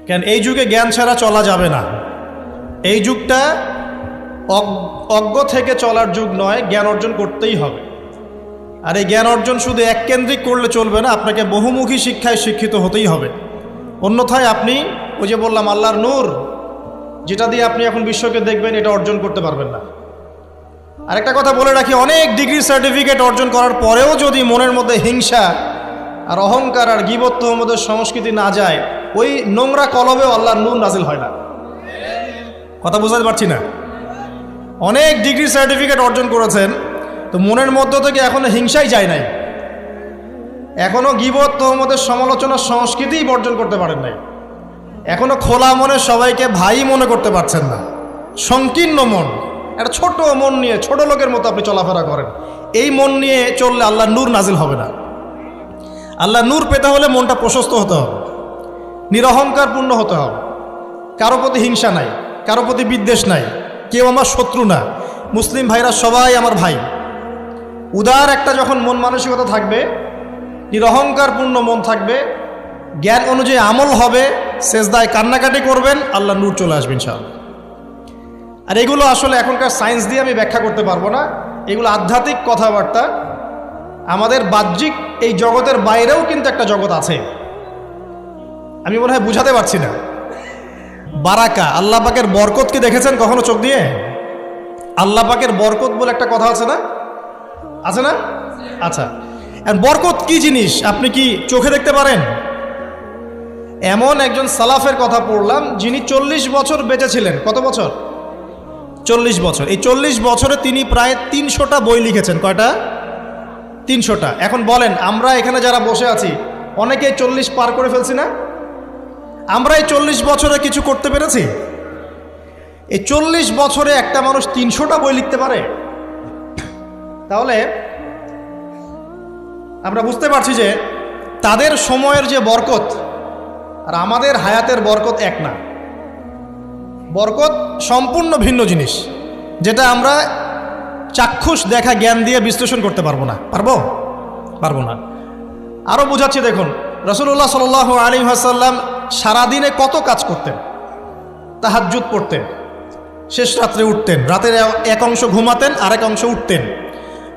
কেন এই যুগে জ্ঞান ছাড়া চলা যাবে না। এই যুগটা অজ্ঞ থেকে চলার যুগ নয়, জ্ঞান অর্জন করতেই হবে। আর এই জ্ঞান অর্জন শুধু এককেন্দ্রিক করলে চলবে না, আপনাকে বহুমুখী শিক্ষায় শিক্ষিত হতেই হবে। অন্যথায় আপনি ওই যে বললাম আল্লাহর নূর, যেটা দিয়ে আপনি এখন বিশ্বকে দেখবেন, এটা অর্জন করতে পারবেন না। আরেকটা কথা বলে রাখি, অনেক ডিগ্রি সার্টিফিকেট অর্জন করার পরেও যদি মনের মধ্যে হিংসা আর অহংকার আর গীবত তোহমতের সংস্কৃতি না যায়, ওই নোংরা কলবেও আল্লাহর নূর নাজিল হয় না। কথা বুঝতে পারছি না? অনেক ডিগ্রি সার্টিফিকেট অর্জন করেছেন, তো মনের মধ্য থেকে এখনো হিংসাই যায় নাই, এখনো গীবত তোহমতের সমালোচনার সংস্কৃতিই বর্জন করতে পারেন নাই, এখনো খোলা মনে সবাইকে ভাই মনে করতে পারছেন না। সংকীর্ণ মন, একটা ছোট মন নিয়ে ছোট লোকের মতো আপনি চলাফেরা করেন, এই মন নিয়ে চললে আল্লাহর নূর নাজিল হবে না। আল্লাহর নূর পেতে হলে মনটা প্রশস্ত হতে হবে, নিরহংকারপূর্ণ হতে হবে, কারো প্রতি হিংসা নাই, কারো প্রতি বিদ্বেষ নাই, কেউ আমার শত্রু না, মুসলিম ভাইরা সবাই আমার ভাই। উদার একটা যখন মন মানসিকতা থাকবে, নিরহংকারপূর্ণ মন থাকবে, জ্ঞান অনুযায়ী আমল হবে, সেজদায় কান্নাকাটি করবেন, আল্লাহর নূর চলে আসবে ইনশাআল্লাহ। আর এগুলো আসলে এখনকার সায়েন্স দিয়ে আমি ব্যাখ্যা করতে পারবো না, এগুলো আধ্যাত্মিক কথাবার্তা। আমাদের বাহ্যিক এই জগতের বাইরেও কিন্তু একটা জগৎ আছে, আমি মনে হয় বুঝাতে পারছি না। বারাকা, আল্লাহ পাকের বরকতকে দেখেছেন কখনো চোখ দিয়ে? আল্লাহ পাকের বরকত বলে একটা কথা আছে না? আছে না? আচ্ছা, বরকত কি জিনিস আপনি কি চোখে দেখতে পারেন? এমন একজন সালাফের কথা পড়লাম, যিনি 40 বছর বেঁচে ছিলেন। কত বছর? 40 বছর। এই 40 বছরে তিনি প্রায় 300টা বই লিখেছেন। কয়টা? 300টা। এখন বলেন, আমরা এখানে যারা বসে আছি অনেকেই 40 পার করে ফেলছি না? আমরা এই 40 বছরে কিছু করতে পেরেছি? এই 40 বছরে একটা মানুষ 300টা বই লিখতে পারে? তাহলে আমরা বুঝতে পারছি যে তাদের সময়ের যে বরকত আর আমাদের হায়াতের বরকত এক না। বরকত সম্পূর্ণ ভিন্ন জিনিস, যেটা আমরা চাক্ষুষ দেখা জ্ঞান দিয়ে বিশ্লেষণ করতে পারবো না। পারবো না। আরও বোঝাচ্ছি, দেখুন রাসূলুল্লাহ সাল্লাল্লাহু আলাইহি ওয়াসাল্লাম সারাদিনে কত কাজ করতেন। তাহাজ্জুদ পড়তেন, শেষ রাত্রে উঠতেন, রাতের এক অংশ ঘুমাতেন, আরেক অংশ উঠতেন,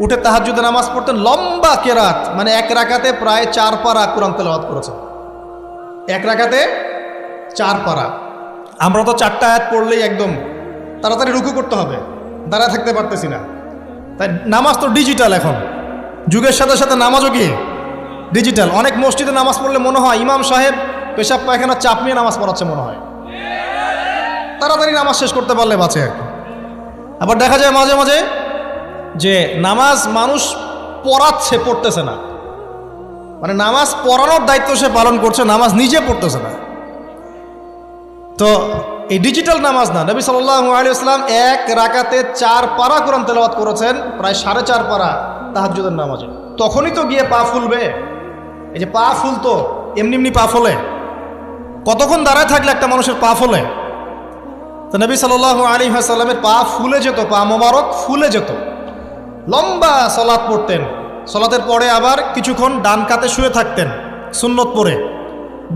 উঠে তাহাজ্জুদে নামাজ পড়তেন, লম্বা কেরাত, মানে এক রাকাতে প্রায় 4 পারা কোরআন তেলাওয়াত করেছেন। এক রাকাতে 4 পারা। আমরা তো 4টা আয়াত পড়লেই একদম তাড়াতাড়ি রুকু করতে হবে, দাঁড়ায় থাকতে পারতেছি না। তাই নামাজ তো ডিজিটাল, এখন যুগের সাথে সাথে নামাজও কি ডিজিটাল। অনেক মসজিদে নামাজ পড়লে মনে হয় ইমাম সাহেব পেশাব পায়খানা চাপ নিয়ে নামাজ পড়াচ্ছে মনে হয়, তাড়াতাড়ি নামাজ শেষ করতে পারলে বাঁচে আর কি। আবার দেখা যায় মাঝে মাঝে যে নামাজ মানুষ পড়াচ্ছে, পড়তেছে না, মানে নামাজ পড়ানোর দায়িত্ব সে পালন করছে, নামাজ নিজে পড়তেছে না। তো এই ডিজিটাল নামাজ না। নবী সাল্লাল্লাহু আলাইহি ওয়াসাল্লাম এক রাকাতে 4 পারা কোরআন তেলাওয়াত করেছেন, প্রায় 4.5 পারা তাহাজ্জুদের নামাজে। তখনই তো গিয়ে পা ফুলবে। এই যে পা ফুলতো, এমনি এমনি পা ফোলে? কতক্ষণ দাঁড়ায় থাকলে একটা মানুষের পা ফোলে? তো নবী সাল্লাল্লাহু আলাইহি ওয়াসাল্লামের পা ফুলে যেত, পা মোবারক ফুলে যেত। লম্বা সালাত পড়তেন, সালাতের পরে আবার কিছুক্ষণ ডান কাতে শুয়ে থাকতেন সুন্নত পড়ে।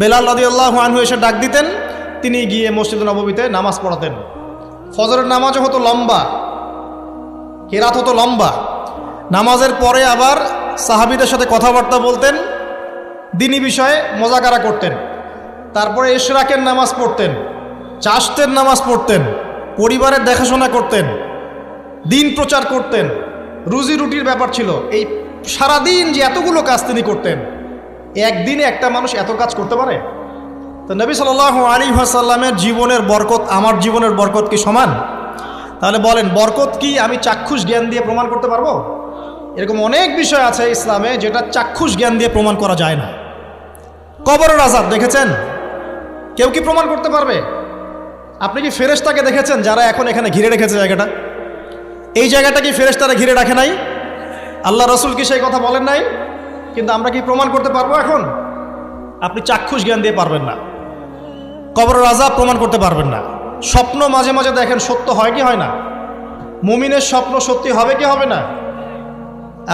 বেলাল রাদিয়াল্লাহু আনহু এসে ডাক দিতেন, তিনি গিয়ে মসজিদ নববীতে নামাজ পড়াতেন। ফজরের নামাজও হতো লম্বা, কেরাত হতো লম্বা। নামাজের পরে আবার সাহাবীদের সাথে কথাবার্তা বলতেন, দ্বীনি বিষয়ে মোজাকারা করতেন। তারপরে ইশরাকের নামাজ পড়তেন, চাশতের নামাজ পড়তেন, পরিবারের দেখাশোনা করতেন, দিন প্রচার করতেন, রুজি রুটির ব্যাপার ছিল। এই সারাদিন যে এতগুলো কাজ তিনি করতেন, একদিনে একটা মানুষ এত কাজ করতে পারে? তো নবী সাল্লাল্লাহু আলাইহি ওয়াসাল্লামের জীবনের বরকত আমার জীবনের বরকত কি সমান? তাহলে বলেন, বরকত কি আমি চাক্ষুষ জ্ঞান দিয়ে প্রমাণ করতে পারবো? এরকম অনেক বিষয় আছে ইসলামে যেটা চাক্ষুষ জ্ঞান দিয়ে প্রমাণ করা যায় না। কবরের আযাব দেখেছেন? কেউ কি প্রমাণ করতে পারবে? আপনি কি ফেরেশতাকে দেখেছেন যারা এখন এখানে ঘিরে রেখেছে জায়গাটা? এই জায়গাটা কি ফেরেশতারা ঘিরে রাখে নাই? আল্লাহ রাসূল কি সেই কথা বলেন নাই? কিন্তু আমরা কি প্রমাণ করতে পারবো এখন? আপনি চাক্ষুষ জ্ঞান দিয়ে পারবেন না। কবরের আযাব প্রমাণ করতে পারবেন না। স্বপ্ন মাঝে মাঝে দেখেন, সত্য হয় কি হয় না? মুমিনের স্বপ্ন সত্যি হবে কি হবে না?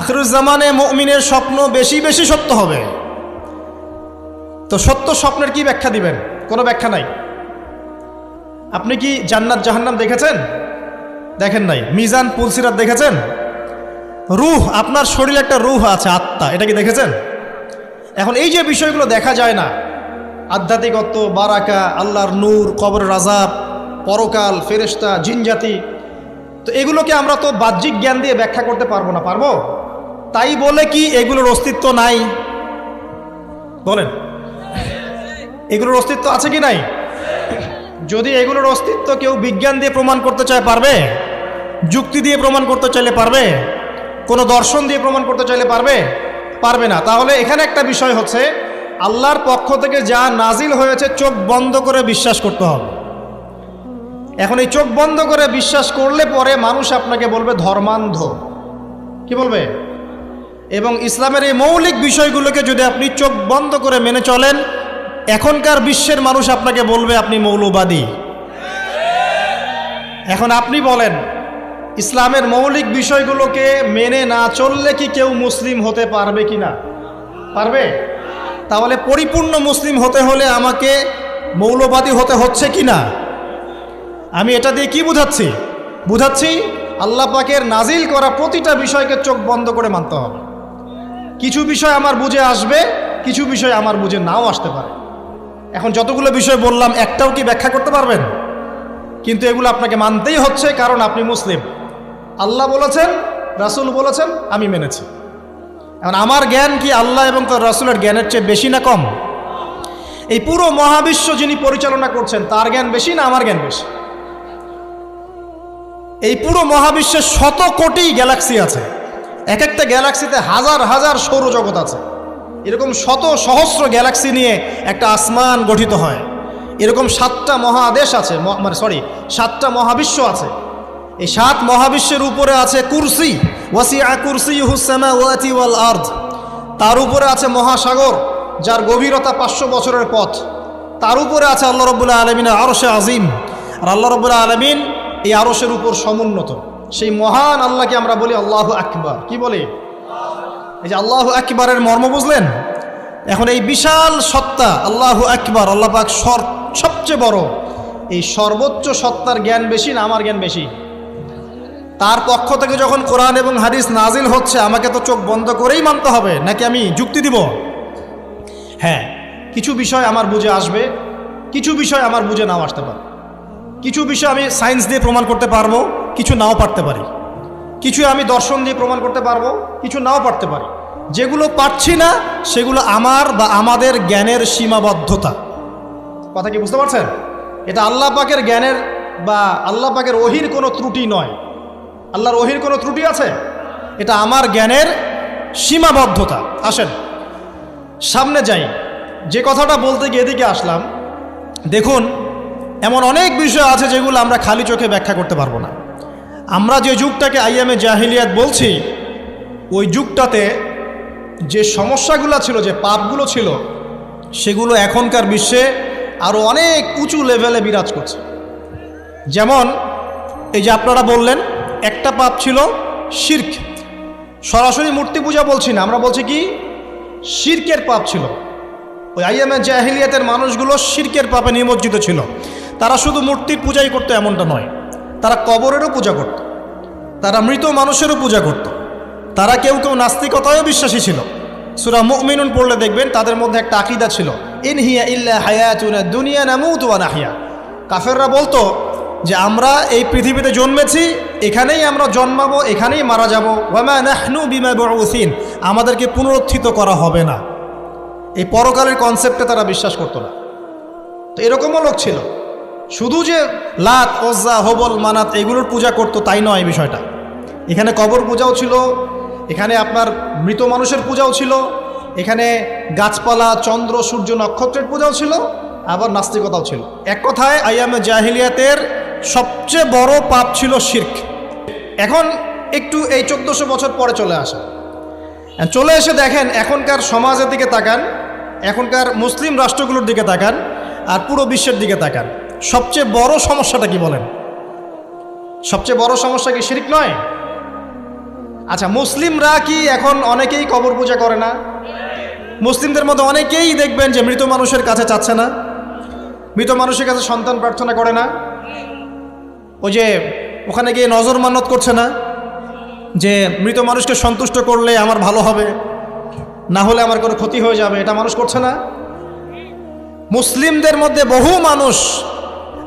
আখিরুজ জামানে মুমিনের স্বপ্ন বেশি বেশি সত্য হবে। তো সত্য স্বপ্নের কি ব্যাখ্যা দিবেন? কোনো ব্যাখ্যা নাই। আপনি কি জান্নাত জাহান্নাম দেখেছেন? দেখেন নাই। মিজান পুলসিরাত দেখেছেন? রূহ, আপনার শরীরে একটা রূহ আছে, আত্মা, এটা কি দেখেছেন? এখন এই যে বিষয়গুলো দেখা যায় না, আধ্যাত্মিকত্ব, বারাকা, আল্লাহর নূর, কবরের আযাব, পরকাল, ফেরেশতা, জিনজাতি, তো এগুলোকে আমরা তো বাহ্যিক জ্ঞান দিয়ে ব্যাখ্যা করতে পারবো না, পারবো? তাই বলে কি এগুলোর অস্তিত্ব নাই? বলেন, এগুলোর অস্তিত্ব আছে কি নাই? যদি এগুলোর অস্তিত্ব কেউ বিজ্ঞান দিয়ে প্রমাণ করতে চায়, পারবে? যুক্তি দিয়ে প্রমাণ করতে চাইলে পারবে? কোনো দর্শন দিয়ে প্রমাণ করতে চাইলে পারবে? পারবে না। তাহলে এখানে একটা বিষয় হচ্ছে, আল্লাহর পক্ষ থেকে যা নাজিল হয়েছে চোখ বন্ধ করে বিশ্বাস করতে হবে। এখন এই চোখ বন্ধ করে বিশ্বাস করলে পরে মানুষ আপনাকে বলবে ধর্মান্ধ, কি বলবে? এবং ইসলামের এই মৌলিক বিষয়গুলোকে যদি আপনি চোখ বন্ধ করে মেনে চলেন, এখনকার বিশ্বের মানুষ আপনাকে বলবে আপনি মৌলবাদী। এখন আপনি বলেন, ইসলামের মৌলিক বিষয়গুলোকে মেনে না চললে কি কেউ মুসলিম হতে পারবে কি না? পারবে? তাহলে পরিপূর্ণ মুসলিম হতে হলে আমাকে মৌলবাদী হতে হচ্ছে কি না? আমি এটা দিয়ে কি বুঝাচ্ছি? বুঝাচ্ছি আল্লাহ পাকের নাজিল করা প্রতিটা বিষয়কে চোখ বন্ধ করে মানতে হবে। কিছু বিষয় আমার বুঝে আসবে, কিছু বিষয় আমার বুঝে নাও আসতে পারে। এখন যতগুলো বিষয় বললাম একটাও কি ব্যাখ্যা করতে পারবেন? কিন্তু এগুলো আপনাকে মানতেই হচ্ছে, কারণ আপনি মুসলিম। আল্লাহ বলেছেন, রাসূল বলেছেন, আমি মেনেছি। এখন আমার জ্ঞান কি আল্লাহ এবং তার রাসূলের জ্ঞানের চেয়ে বেশি না কম? এই পুরো মহাবিশ্ব যিনি পরিচালনা করছেন তার জ্ঞান বেশি না আমার জ্ঞান বেশি? এই পুরো মহাবিশ্বে শত কোটি গ্যালাক্সি আছে, এক একটা গ্যালাক্সিতে হাজার হাজার সৌরজগৎ আছে। এরকম শত সহস্র গ্যালাক্সি নিয়ে একটা আসমান গঠিত হয়। এরকম 7টা মহাদেশ আছে, সাতটা মহাবিশ্ব আছে। এই 7 মহাবিশ্বের উপরে আছে কুরসি, ওয়াসিআ কুরসিয়ুহুস সামাওয়াতি ওয়াল আরদ। তার উপরে আছে মহাসাগর, যার গভীরতা 500 বছরের পথ। তার উপরে আছে আল্লাহ রাব্বুল আলামিনের আরশে আজিম। আর আল্লাহ রাব্বুল আলামিন এই আরশের উপর সমুন্নত। সেই মহান আল্লাহকে আমরা বলি আল্লাহু আকবার। কি বলি? এই যে আল্লাহু আকবারের মর্ম বুঝলেন? এখন এই বিশাল সত্তা আল্লাহু আকবার, আল্লাহ পাক সবচেয়ে বড়, এই সর্বোচ্চ সত্তার জ্ঞান বেশি না আমার জ্ঞান বেশি? তার পক্ষ থেকে যখন কোরআন এবং হাদিস নাজিল হচ্ছে, আমাকে তো চোখ বন্ধ করেই মানতে হবে, নাকি আমি যুক্তি দিব? হ্যাঁ, কিছু বিষয় আমার বুঝে আসবে, কিছু বিষয় আমার বুঝে নাও আসতে পারে। কিছু বিষয় আমি সায়েন্স দিয়ে প্রমাণ করতে পারবো, কিছু নাও পারতে পারি। কিছু আমি দর্শন দিয়ে প্রমাণ করতে পারবো, কিছু নাও পারতে পারি। যেগুলো পারছি না সেগুলো আমার বা আমাদের জ্ঞানের সীমাবদ্ধতা। কথা কি বুঝতে পারছেন? এটা আল্লাহ পাকের জ্ঞানের বা আল্লাহ পাকের ওহির কোনো ত্রুটি নয়। আল্লাহর ওহির কোনো ত্রুটি আছে? এটা আমার জ্ঞানের সীমাবদ্ধতা। আসেন সামনে যাই। যে কথাটা বলতে গিয়ে এদিকে আসলাম, দেখুন এমন অনেক বিষয় আছে যেগুলো আমরা খালি চোখে ব্যাখ্যা করতে পারবো না। আমরা যে যুগটাকে আইয়ামে জাহিলিয়াত বলছি, ওই যুগটাতে যে সমস্যাগুলো ছিল, যে পাপগুলো ছিল, সেগুলো এখনকার বিশ্বে আরও অনেক উঁচু লেভেলে বিরাজ করছে। যেমন এই যে আপনারা বললেন, একটা পাপ ছিল শিরক। সরাসরি মূর্তি পূজা বলছি না, আমরা বলছি কি শিরকের পাপ ছিল। ওই আইয়ামে জাহিলিয়াতের মানুষগুলো শিরকের পাপে নিমজ্জিত ছিল। তারা শুধু মূর্তির পূজাই করতো এমনটা নয়, তারা কবরেরও পূজা করত, তারা মৃত মানুষেরও পূজা করত, তারা কেউ কেউ নাস্তিকতায়ও বিশ্বাসী ছিল। সূরা মুমিনুন পড়লে দেখবেন তাদের মধ্যে একটা আকীদা ছিল, ইন হিয়া ইল্লা হায়াতুনা দুনিয়া নামুতু ওয়া নাহয়া। কাফেররা বলতো যে আমরা এই পৃথিবীতে জন্মেছি, এখানেই আমরা জন্মাবো, এখানেই মারা যাব। ওয়া মা নাহনু বিমাবউসিন, আমাদেরকে পুনরুত্থিত করা হবে না। এই পরকালের কনসেপ্টে তারা বিশ্বাস করতো না। তো এরকমও লোক ছিল। শুধু যে লাত, ওজ্জা, হবল, মানাত এগুলোর পূজা করতো তাই নয় এই বিষয়টা। এখানে কবর পূজাও ছিল, এখানে আপনার মৃত মানুষের পূজাও ছিল, এখানে গাছপালা, চন্দ্র, সূর্য, নক্ষত্রের পূজাও ছিল, আবার নাস্তিকতাও ছিল। এক কথায় আইয়ামে জাহিলিয়াতের সবচেয়ে বড় পাপ ছিল শিরক। এখন একটু এই 1400 বছর পরে চলে আসে, চলে এসে দেখেন এখনকার সমাজের দিকে তাকান, এখনকার মুসলিম রাষ্ট্রগুলোর দিকে তাকান, আর পুরো বিশ্বের দিকে তাকান। সবচেয়ে বড় সমস্যাটা কি বলেন? সবচেয়ে বড় সমস্যা কি শিরক নয়? আচ্ছা, মুসলিমরা কি এখন অনেকেই কবর পূজা করে না? মুসলিমদের মধ্যে অনেকেই দেখবেন যে মৃত মানুষের কাছে চাচ্ছে না। মৃত মানুষের কাছে সন্তান প্রার্থনা করে না? ওই যে ওখানে গিয়ে নজর মান্নত করছে না যে মৃত মানুষকে সন্তুষ্ট করলে আমার ভালো হবে, না হলে আমার কোনো ক্ষতি হয়ে যাবে, এটা মানুষ করছে না? মুসলিমদের মধ্যে বহু মানুষ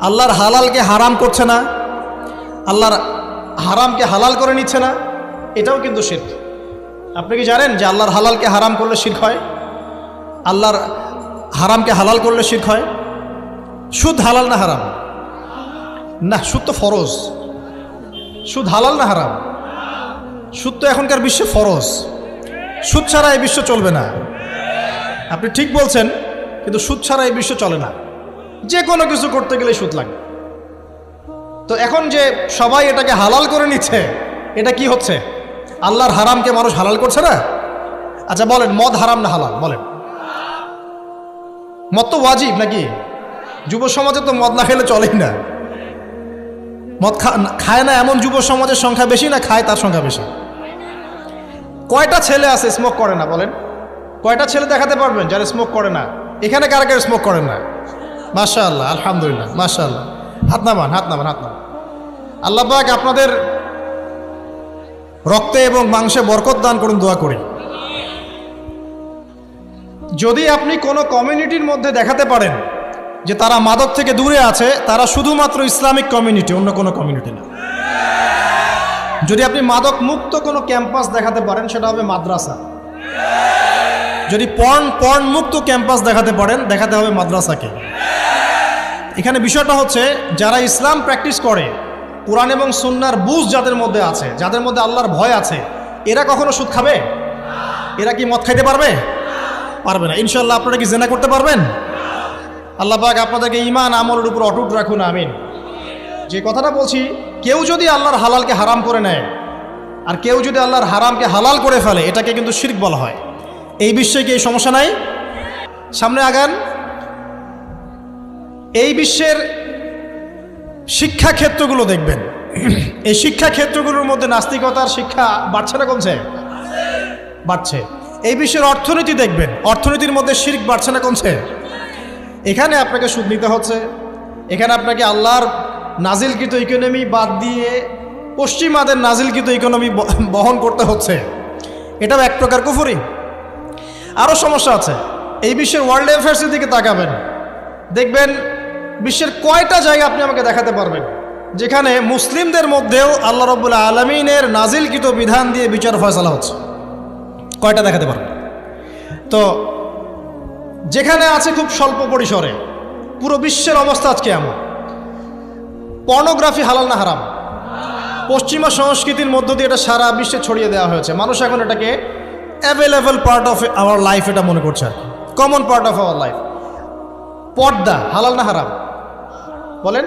আল্লাহর হালালকে হারাম করছে না, আল্লাহর হারামকে হালাল করে নিচ্ছে না, এটাও কিন্তু শিরক। আপনি কি জানেন যে আল্লাহর হালালকে হারাম করলে শিরক হয়? আল্লাহর হারামকে হালাল করলে শিরক হয়? সুদ হালাল না হারাম? না, সুদ তো ফরজ। সুদ হালাল না হারাম? সুদ তো এখনকার বিশ্বে ফরজ। সুদ ছাড়া এই বিশ্ব চলবে না। আপনি ঠিক বলছেন, কিন্তু সুদ ছাড়া এই বিশ্ব চলে না। যে কোনো কিছু করতে গেলে সুদ লাগে। তো এখন যে সবাই এটাকে হালাল করে নিচ্ছে, এটা কি হচ্ছে? আল্লাহর হারামকে মানুষ হালাল করছে না? আচ্ছা বলেন, মদ হারাম না হালাল? বলেন। মদ তো ওয়াজিব নাকি? যুব সমাজে তো মদ না খেলে চলেই না। মদ খায় না এমন যুব সমাজের সংখ্যা বেশি না খায় তার সংখ্যা বেশি? কয়টা ছেলে আছে স্মোক করে না? বলেন, কয়টা ছেলে দেখাতে পারবেন যারা স্মোক করে না? এখানে কারা কারা স্মোক করেন না? মাশাআল্লাহ, আলহামদুলিল্লাহ, মাশাআল্লাহ। হাত নামান, হাত নামান, হাত নামান। আল্লাহ পাক আপনাদের রক্তে এবং মাংসে বরকত দান করুন, দোয়া করি। যদি আপনি কোনো কমিউনিটির মধ্যে দেখাতে পারেন যে তারা মাদক থেকে দূরে আছে, তারা শুধুমাত্র ইসলামিক কমিউনিটি, অন্য কোনো কমিউনিটি না। যদি আপনি মাদক মুক্ত কোনো ক্যাম্পাস দেখাতে পারেন, সেটা হবে মাদ্রাসা। যদি পর্ন মুক্ত ক্যাম্পাস দেখাতে পারেন, দেখাতে হবে মাদ্রাসাকে। এখানে বিষয়টা হচ্ছে, যারা ইসলাম প্র্যাকটিস করে, কোরআন এবং সুন্নাহর বুঝ যাদের মধ্যে আছে, যাদের মধ্যে আল্লাহর ভয় আছে, এরা কখনো সুদ খাবে? এরা কি মদ খাইতে পারবে? পারবে না। ইনশাআল্লাহ আপনারা কি জিনা করতে পারবেন? আল্লাহ পাক আপনাদেরকে ঈমান আমলের উপর অটুট রাখুন, আমিন। যে কথাটা বলছি, কেউ যদি আল্লাহর হালালকে হারাম করে নেয় আর কেউ যদি আল্লাহর হারামকে হালাল করে ফেলে, এটাকে কিন্তু শিরক বলা হয়। এই বিষয়ে কি এই সমস্যা নাই? সামনে আগান। এই বিশ্বের শিক্ষা ক্ষেত্রগুলো দেখবেন, এই শিক্ষা ক্ষেত্রগুলোর মধ্যে নাস্তিকতার শিক্ষা বাড়ছে না কমছে? বাড়ছে। এই বিশ্বের অর্থনীতি দেখবেন, অর্থনীতির মধ্যে শিরক বাড়ছে না কমছে? এখানে আপনাকে সুদ নিতে হচ্ছে, এখানে আপনাকে আল্লাহর নাজিলকৃত ইকোনমি বাদ দিয়ে পশ্চিমাদের নাজিলকৃত ইকোনমি বহন করতে হচ্ছে। এটাও এক প্রকার কুফরি। আরও সমস্যা আছে। এই বিশ্বের ওয়ার্ল্ড অ্যাফেয়ার্সের দিকে তাকাবেন, দেখবেন বিশ্বের কয়টা জায়গা আপনি আমাকে দেখাতে পারবেন যেখানে মুসলিমদের মধ্যেও আল্লাহ রাব্বুল আলামিনের নাজিলকৃত বিধান দিয়ে বিচার ফয়সালা হচ্ছে? কয়টা দেখাতে পারবেন? তো যেখানে আছে খুব স্বল্প পরিসরে। পুরো বিশ্বের অবস্থা আজকে এমন। পর্নোগ্রাফি হালাল না হারাম? পশ্চিমা সংস্কৃতির মধ্য দিয়ে এটা সারা বিশ্বে ছড়িয়ে দেওয়া হয়েছে। মানুষ এখন এটাকে available part of our life এটা মনে করছে, আর common part of our life. পর্দা হালাল না হারাম? বলেন,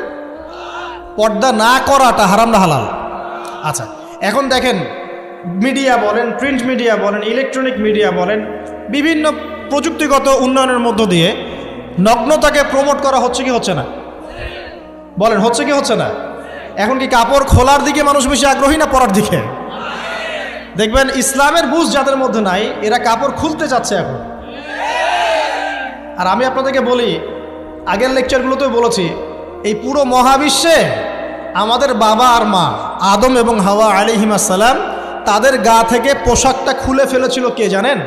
পর্দা না করাটা হারাম না হালাল? আচ্ছা, এখন দেখেন, মিডিয়া বলেন, প্রিন্ট মিডিয়া বলেন, ইলেকট্রনিক মিডিয়া বলেন, বিভিন্ন প্রযুক্তিগত উন্নয়নের মধ্য দিয়ে নগ্নতাকে প্রমোট করা হচ্ছে কি হচ্ছে না? বলেন, হচ্ছে কি হচ্ছে না? এখন কি কাপড় খোলার দিকে মানুষ বেশি আগ্রহী না পরার দিকে? দেখবেন ইসলামের বুঝ যাদের মধ্যে নাই, এরা কাপড় খুলতে চাচ্ছে এখন। আর আমি আপনাদেরকে বলি, আগের লেকচারগুলোতেও বলেছি, এই পুরো মহাবিশ্বে আমাদের বাবা আর মা আদম এবং হাওয়া আলাইহিস সালাম, তাদের গা থেকে পোশাকটা খুলে ফেলেছিল কে জানেন?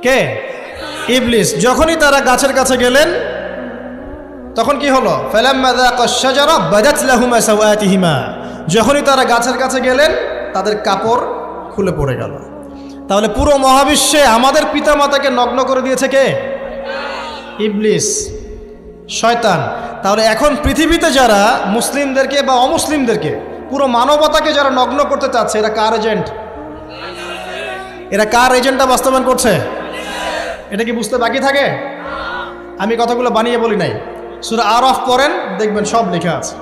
কে? ইবলিস। যখনই তারা গাছের কাছে গেলেন, তখন কি হলো? ফালাম্মা যাকাশ শাজারা বাদাত লাহুমা সাওয়াতিহিমা। যখনই তারা গাছের কাছে গেলেন, তাদের কাপড় খুলে পড়ে গেল। তাহলে পুরো মহাবিশ্বে আমাদের পিতামাতাকে নগ্ন করে দিয়েছে কে? ইবলিস, শয়তান। তাহলে এখন পৃথিবীতে যারা মুসলিমদেরকে বা অমুসলিমদেরকে, পুরো মানবতাকে যারা নগ্ন করতে চাচ্ছে, এরা কার এজেন্ট? এরা কার এজেন্টটা বাস্তবায়ন করছে? এটা কি বুঝতে বাকি থাকে? আমি কথাগুলো বানিয়ে বলি নাই। সূরা আরাফ পড়েন, দেখবেন সব লেখা আছে।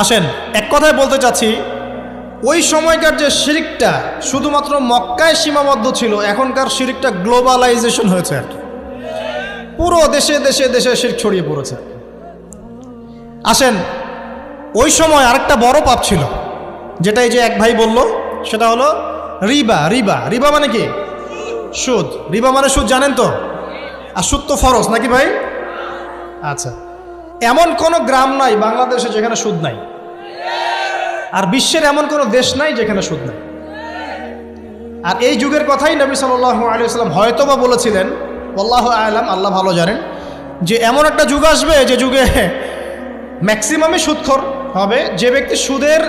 আসেন, এক কথায় বলতে চাচ্ছি, ওই সময়কার যে শিরকটা শুধুমাত্র মক্কায় সীমাবদ্ধ ছিল, এখনকার শিরকটা গ্লোবালাইজেশন হয়েছে আর কি। পুরো দেশে দেশে দেশে শিরক ছড়িয়ে পড়েছে। আসেন, ওই সময় আরেকটা বড় পাপ ছিল, যেটা এই যে এক ভাই বলল, সেটা হলো রিবা। রিবা, রিবা মানে কি? সুদ। রিবা মানে সুদ, জানেন তো? আর সুদ তো ফরজ নাকি ভাই? আচ্ছা, এমন কোনো গ্রাম নাই বাংলাদেশে যেখানে সুদ নাই, আর বিশ্বের এমন কোনো দেশ নাই যেখানে সুদ নাই। আর এই যুগের কথাই নবী সাল্লাল্লাহু আলাইহি ওয়াসাল্লাম হয়তোবা বলেছিলেন, আল্লাহু আ'লাম, আল্লাহ ভালো জানেন, যে এমন একটা যুগ আসবে যে যুগে ম্যাক্সিমামই সুদখোর হবে। যে ব্যক্তি সুদের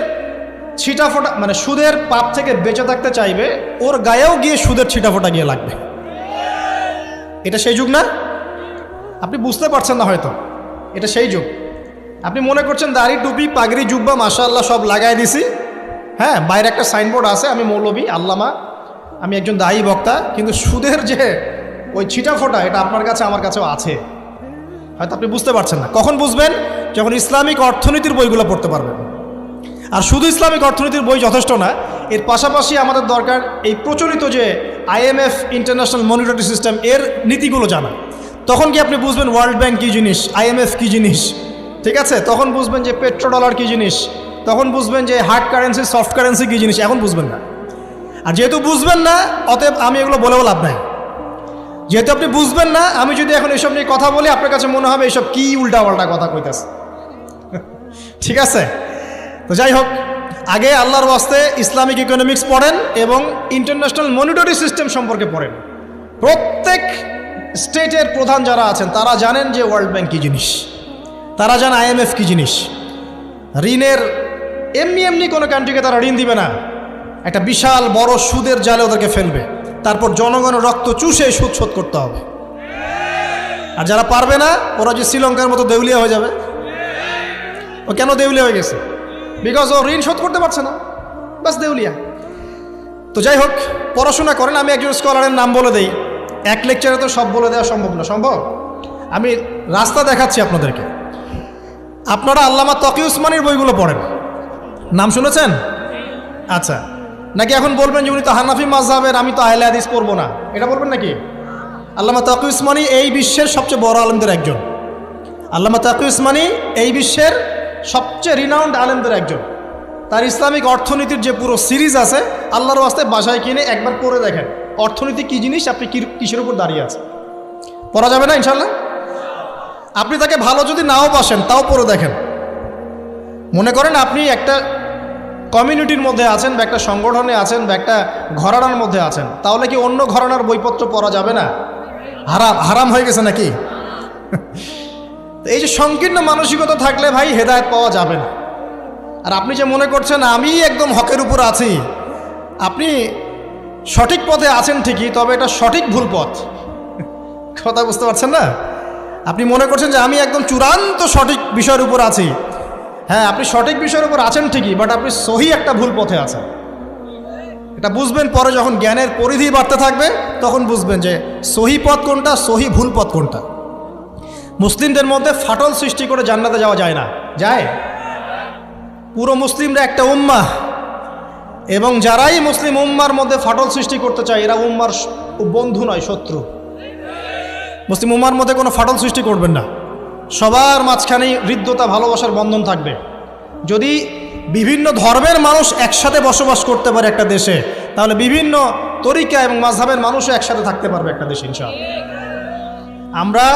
ছিটাফোঁটা মানে সুদের পাপ থেকে বেঁচে থাকতে চাইবে, ওর গায়েও গিয়ে সুদের ছিটাফোঁটা গিয়ে লাগবে। এটা সেই যুগ না? আপনি বুঝতে পারছেন না হয়তো, এটা সেই যুগ। আপনি মনে করছেন দাড়ি টুপি পাগড়ি জুব্বা মাশাআল্লাহ সব লাগাই দিছি, হ্যাঁ, বাইরে একটা সাইনবোর্ড আছে আমি মৌলবী আল্লামা, আমি একজন দায়ী বক্তা, কিন্তু সুদের যে ওই ছিটাফোঁটা এটা আপনার কাছে আমার কাছেও আছে। হয়তো আপনি বুঝতে পারছেন না। কখন বুঝবেন? যখন ইসলামিক অর্থনীতির বইগুলো পড়তে পারবেন। আর শুধু ইসলামিক অর্থনীতির বই যথেষ্ট না, এর পাশাপাশি আমাদের দরকার এই প্রচলিত যে IMF ইন্টারন্যাশনাল মনিটারি সিস্টেম এর নীতিগুলো জানা। তখন কি আপনি বুঝবেন ওয়ার্ল্ড ব্যাংক কী জিনিস, IMF কী জিনিস, ঠিক আছে? তখন বুঝবেন যে পেট্রো ডলার কী জিনিস, তখন বুঝবেন যে হার্ড কারেন্সি সফট কারেন্সি কী জিনিস, এখন বুঝবেন না। আর যেহেতু বুঝবেন না, অতএব আমি এগুলো বলেও লাভ নাই। যেহেতু আপনি বুঝবেন না, আমি যদি এখন এসব নিয়ে কথা বলি আপনার কাছে মনে হবে এসব কি উল্টাপাল্টা কথা কইতাছে। ঠিক আছে? তো যাই হোক, আগে আল্লাহর ওয়াস্তে ইসলামিক ইকোনমিক্স পড়েন এবং ইন্টারন্যাশনাল মনিটারি সিস্টেম সম্পর্কে পড়েন। প্রত্যেক স্টেটের প্রধান যারা আছেন তারা জানেন যে ওয়ার্ল্ড ব্যাংক কী জিনিস, তারা জানে IMF কী জিনিস। ঋণের এমনি এমনি কোনো কান্ট্রিকে তারা ঋণ দিবে না, একটা বিশাল বড় সুদের জালে ওদেরকে ফেলবে, তারপর জনগণের রক্ত চুষে সুদ শোধ করতে হবে। আর যারা পারবে না ওরা যে শ্রীলঙ্কার মতো দেউলিয়া হয়ে যাবে। ও কেন দেউলিয়া হয়ে গেছে? বিকজ ও ঋণ শোধ করতে পারছে না, বাস দেউলিয়া। তো যাই হোক, পড়াশোনা করেন। আমি একজন স্কলারের নাম বলে দেই, এক লেকচারে তো সব বলে দেওয়া সম্ভব না। সম্ভব? আমি রাস্তা দেখাচ্ছি আপনাদেরকে। আপনারা আল্লামা তকি উসমানীর বইগুলো পড়েন, নাম শুনেছেন? আচ্ছা, নাকি এখন বলবেন যে উনি তো হানাফি মাযহাবের, আমি তো আহলে হাদিস পড়বো না, এটা বলবেন নাকি? আল্লামা তকি উসমানী এই বিশ্বের সবচেয়ে বড় আলেমদের একজন। আল্লামা তকি উসমানী এই বিশ্বের সবচেয়ে রিনাউন্ড আলেমদের একজন। তার ইসলামিক অর্থনীতির যে পুরো সিরিজ আছে, আল্লাহর ওয়াস্তে বাসায় কিনে একবার পড়ে দেখেন অর্থনীতি কী জিনিস, আপনি কিসের উপর দাঁড়িয়ে আছে। পড়া যাবে না ইনশাল্লাহ? আপনি তাকে ভালো যদি নাও বাসেন তাও পড়ে দেখেন। মনে করেন আপনি একটা কমিউনিটির মধ্যে আছেন বা একটা সংগঠনে আছেন বা একটা ঘরানার মধ্যে আছেন, তাহলে কি অন্য ঘরানার বইপত্র পড়া যাবে না? হারাম হারাম হয়ে গেছে নাকি? এই যে সংকীর্ণ মানসিকতা থাকলে ভাই হেদায়েত পাওয়া যাবে না। আর আপনি যে মনে করছেন আমি একদম হকের উপর আছি, আপনি সঠিক পথে আছেন ঠিকই, তবে এটা সঠিক ভুল পথ। কথা বুঝতে পারছেন না? আপনি মনে করছেন যে আমি একদম চূড়ান্ত সঠিক বিষয়ের উপর আছি। হ্যাঁ, আপনি সঠিক বিষয়ের উপর আছেন ঠিকই, বাট আপনি সহি একটা ভুল পথে আছেন। এটা বুঝবেন পরে, যখন জ্ঞানের পরিধি বাড়তে থাকবে তখন বুঝবেন যে সহি পথ কোনটা, সহি ভুল পথ কোনটা। মুসলিমদের মধ্যে ফাটল সৃষ্টি করে জান্নাতে যাওয়া যায় না। যায়? পুরো মুসলিমরা একটা উম্মাহ, এবং যারাই মুসলিম উম্মার মধ্যে ফাটল সৃষ্টি করতে চায় এরা উম্মার বন্ধু নয়, শত্রু। মুসলিম উম্মার মধ্যে কোনো ফাটল সৃষ্টি করবেন না। সবার মাঝখানেই হৃদ্যতা ভালোবাসার বন্ধন থাকবে। যদি বিভিন্ন ধর্মের মানুষ একসাথে বসবাস করতে পারে একটা দেশে, তাহলে বিভিন্ন তরিকা এবং মাযহাবের মানুষও একসাথে থাকতে পারবে একটা দেশে ইনশাআল্লাহ। আমরা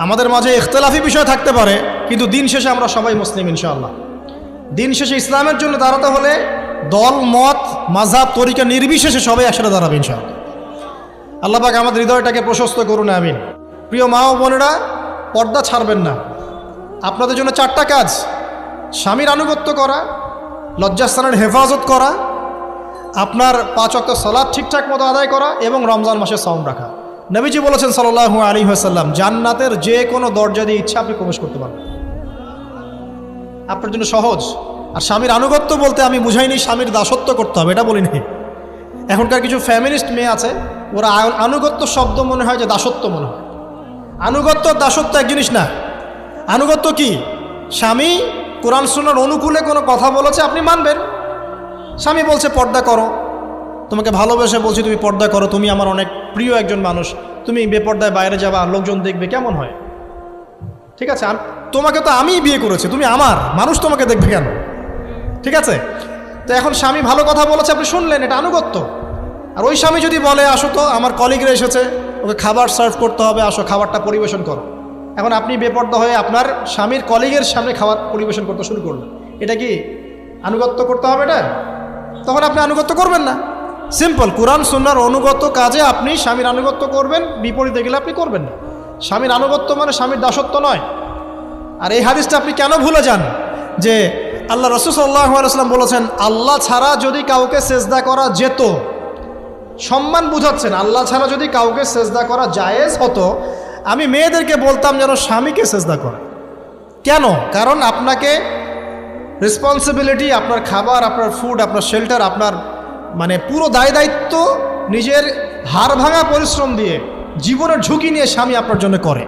আমাদের মাঝে ইখতিলাফি বিষয় থাকতে পারে, কিন্তু দিন শেষে আমরা সবাই মুসলিম ইনশাআল্লাহ। দিন শেষে ইসলামের জন্য দাঁড়াতে হলে দল মত মাযহাব তরিকা নির্বিশেষে সবাই একসাথে দাঁড়াবে ইনশাআল্লাহ। আল্লাহ পাক আমাদের হৃদয়টাকে প্রশস্ত করুন, আমিন। প্রিয় মা ও বোনেরা, পর্দা ছাড়বেন না। আপনাদের জন্য 4টা কাজ: স্বামীর আনুগত্য করা, লজ্জাস্থানের হেফাজত করা, আপনার 5 ওয়াক্ত সালাত ঠিকঠাক মতো আদায় করা এবং রমজান মাসে সাওম রাখা। নবীজি বলেছেন সাল্লাল্লাহু আলাইহি ওয়াসাল্লাম, জান্নাতের যে কোনো দরজা দিয়ে ইচ্ছা আপনি প্রবেশ করতে পারবেন। আপনার জন্য সহজ। আর স্বামীর আনুগত্য বলতে আমি বুঝাইনি স্বামীর দাসত্ব করতে হবে, এটা বলিনি। এখনকার কিছু ফ্যামিলিস্ট মেয়ে আছে, ওরা আনুগত্য শব্দ মনে হয় যে দাসত্ব মনে হয়। আনুগত্য দাসত্ব এক জিনিস না। আনুগত্য কি? স্বামী কোরআন সুন্নাহর অনুকূলে কোনো কথা বলেছে, আপনি মানবেন। স্বামী বলছে পর্দা করো, তোমাকে ভালোবেসে বলছি তুমি পর্দা করো, তুমি আমার অনেক প্রিয় একজন মানুষ, তুমি বেপর্দায় বাইরে যাবা, লোকজন দেখবে, কেমন হয়? ঠিক আছে, তোমাকে তো আমিই বিয়ে করেছি, তুমি আমার, মানুষ তোমাকে দেখবে কেন? ঠিক আছে? তো এখন স্বামী ভালো কথা বলেছে, আপনি শুনলেন, এটা আনুগত্য। আর ওই স্বামী যদি বলে আসো তো আমার কলিগরা এসেছে, ওকে খাবার সার্ভ করতে হবে, আসো খাবারটা পরিবেশন করো, এখন আপনি বেপর্দা হয়ে আপনার স্বামীর কলিগের সামনে খাবার পরিবেশন করতে শুরু করলেন, এটা কি আনুগত্য করতে হবে? এটা তখন আপনি আনুগত্য করবেন না। সিম্পল, কোরআন সুন্নাহর অনুগত কাজে আপনি স্বামীর আনুগত্য করবেন, বিপরীতে গেলে আপনি করবেন না। স্বামীর আনুগত্য মানে স্বামীর দাসত্ব নয়। আর এই হাদিসটা আপনি কেন ভুলে যান যে আল্লাহ রাসূল সাল্লাল্লাহু আলাইহি ওয়াসাল্লাম বলেছেন, আল্লাহ ছাড়া যদি কাউকে সেজদা করা যেত, সম্মান বুঝাচ্ছেন, আল্লাহ ছাড়া যদি কাউকে সেজদা করা জায়েজ হতো, আমি মেয়েদেরকে বলতাম যেন স্বামীকে সেজদা করে। কেন? কারণ আপনাকে রেসপন্সিবিলিটি, আপনার খাবার, আপনার ফুড, আপনার শেল্টার, আপনার মানে পুরো দায় দায়িত্ব নিজের হাড় ভাঙা পরিশ্রম দিয়ে, জীবনের ঝুঁকি নিয়ে স্বামী আপনার জন্য করে।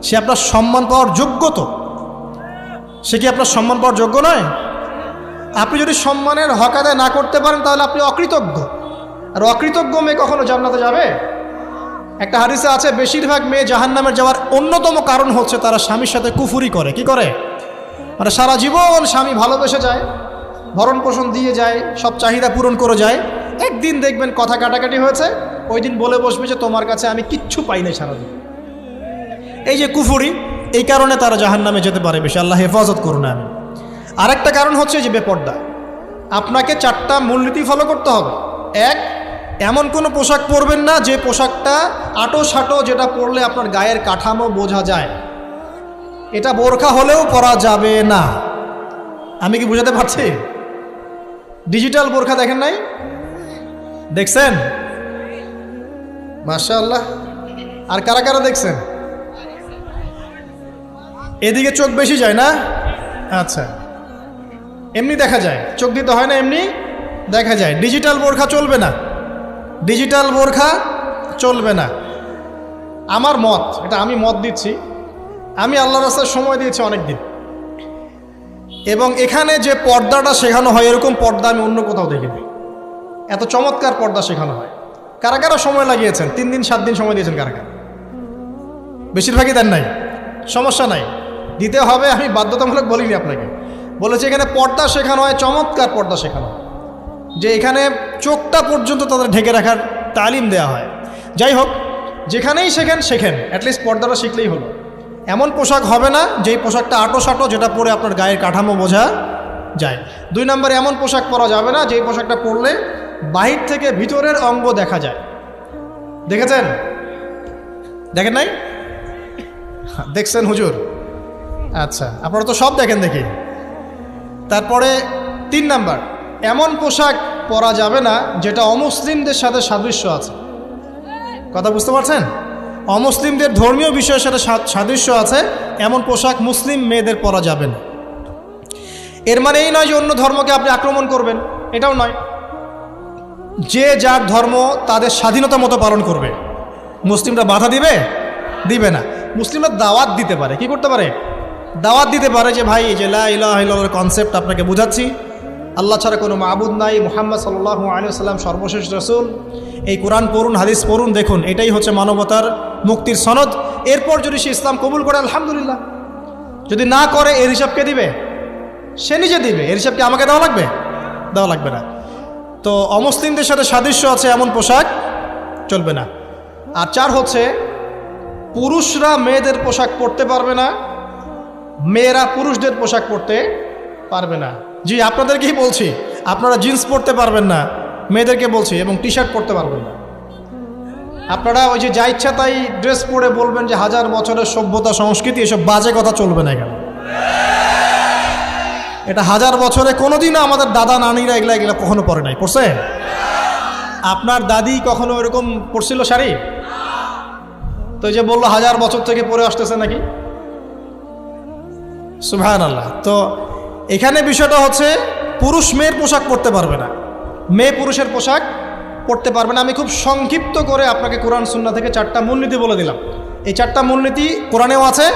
সে আপনার সম্মান পাওয়ার যোগ্য তো? সে কি আপনার সম্মান পাওয়ার যোগ্য নয়? আপনি যদি সম্মানের হক আদায় না করতে পারেন তাহলে আপনি অকৃতজ্ঞ। আর অকৃতজ্ঞ মেয়ে কখনো জান্নাতে যাবে? একটা হাদিসে আছে, বেশিরভাগ মেয়ে জাহান্নামের যাওয়ার অন্যতম কারণ হচ্ছে তারা স্বামীর সাথে কুফুরি করে। কি করে? মানে সারা জীবন স্বামী ভালোবেসে যায়, ভরণ পোষণ দিয়ে যায়, সব চাহিদা পূরণ করে যায়, একদিন দেখবেন কথা কাটাকাটি হয়েছে, ওই দিন বলে বসবে যে তোমার কাছে আমি কিচ্ছু পাই নাই সারাদিন। এই যে কুফুরি, এই কারণে তারা জাহান্নামে যেতে পারে বেশি। আল্লাহ হেফাজত করুন। আমি আরেকটা কারণ হচ্ছে যে বেপর্দা। আপনাকে 4টা মূলনীতি ফলো করতে হবে। 1, এমন কোনো পোশাক পরবেন না যে পোশাকটা আটো সাটো, যেটা পরলে আপনার গায়ের কাঠামো বোঝা যায়। এটা বোরখা হলেও পরা যাবে না। আমি কি বুঝাতে পারছি? ডিজিটাল বোরখা দেখেন নাই? দেখছেন? মাশাআল্লাহ। আর কারা কারা দেখছেন? এদিকে চোখ বেশি যায় না? আচ্ছা, এমনি দেখা যায়, চোখ দিতে হয় না, এমনি দেখা যায়। ডিজিটাল বোরখা চলবে না, ডিজিটাল বোরখা চলবে না। আমার মত, এটা আমি মত দিচ্ছি, আমি আল্লাহর রাস্তায় সময় দিয়েছি অনেক দিন, এবং এখানে যে পর্দাটা শেখানো হয় এরকম পর্দা আমি অন্য কোথাও দেখিনি। এত চমৎকার পর্দা শেখানো হয়। কারা কারা সময় লাগিয়েছেন? 3 দিন 7 দিন সময় দিয়েছেন কারা কারা? বেশিরভাগই দেন নাই। সমস্যা নাই, দিতে হবে। আমি বাধ্যতামূলক বলিনি আপনাকে, বলেছি এখানে পর্দা শেখানো হয়, চমৎকার পর্দা শেখানো হয়, যে এখানে চোখটা পর্যন্ত তাদের ঢেকে রাখার তালিম দেওয়া হয়। যাই হোক, যেখানেই শেখেন অ্যাটলিস্ট পর্দাটা শিখলেই হলো। এমন পোশাক হবে না যেই পোশাকটা আটো সাটো, যেটা পরে আপনার গায়ের কাঠামো বোঝা যায়। 2 নম্বরে এমন পোশাক পরা যাবে না যেই পোশাকটা পরলে বাহির থেকে ভিতরের অঙ্গ দেখা যায়। দেখেছেন? দেখেন নাই? দেখছেন হুজুর? আচ্ছা, আপনারা তো সব দেখেন দেখি। তারপরে 3 নাম্বার, এমন পোশাক পরা যাবে না যেটা অমুসলিমদের সাথে সাদৃশ্য আছে। কথা বুঝতে পারছেন? অমুসলিমদের ধর্মীয় বিষয়ের সাথে সাদৃশ্য আছে এমন পোশাক মুসলিম মেয়েদের পরা যাবে না। এর মানে এই নয় যে অন্য ধর্মকে আপনি আক্রমণ করবেন, এটাও নয়। যে যার ধর্ম তাদের স্বাধীনতা মতো পালন করবে। মুসলিমরা বাধা দিবে না। মুসলিমরা দাওয়াত দিতে পারে। কি করতে পারে? দাওয়াত দিতে পারে যে ভাই, যে লা ইলাহা ইল্লাল্লাহর কনসেপ্ট আপনাকে বুঝাচ্ছি, আল্লাহ ছাড়া কোনো মাবুদ নাই, মুহাম্মদ সাল্লাল্লাহু আলাইহি ওয়াসাল্লাম সর্বশেষ রাসূল, এই কোরআন পড়ুন, হাদিস পড়ুন, দেখুন এটাই হচ্ছে মানবতার মুক্তির সনদ। এরপর যদি সে ইসলাম কবুল করে আলহামদুলিল্লাহ, যদি না করে এর হিসাব কে দিবে? সে নিজে দিবে। এর হিসাব কি আমাকে দেওয়া লাগবে? দেওয়া লাগবে না। তো অমুসলিমদের সাথে সাদৃশ্য আছে এমন পোশাক চলবে না। আর 4 হচ্ছে, পুরুষরা মেয়েদের পোশাক পরতে পারবে না, মেয়েরা পুরুষদের পোশাক পরতে পারবে না। জি, আপনাদেরকেই বলছি, আপনারা জিন্স পরতে পারবেন না, মেয়েদেরকে বলছি, এবং টি শার্ট পরতে পারবেন না। আপনারা ওই যে যা ইচ্ছা তাই ড্রেস পরে বলবেন যে 1000 বছরের সভ্যতা সংস্কৃতি, এসব বাজে কথা চলবে না এখানে। এটা 1000 বছরে কোনোদিনও আমাদের দাদা নানিরা এগুলা কখনো পরে নাই। পরছে? আপনার দাদি কখনো এরকম পরছিল শাড়ি? তো যে বললো 1000 বছর থেকে পরে আসতেছে নাকি? সুবহানাল্লাহ। তো এখানে বিষয়টা হচ্ছে, পুরুষ মেয়ের পোশাক পরতে পারবে না, মেয়ে পুরুষের পোশাক পড়তে পারবে না। আমি খুব সংক্ষিপ্ত করে আপনাকে কোরআন সুন্নাহ থেকে 4টা মূলনীতি বলে দিলাম। এই 4টা মূলনীতি কোরআনেও আছে,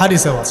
হাদিসেও আছে।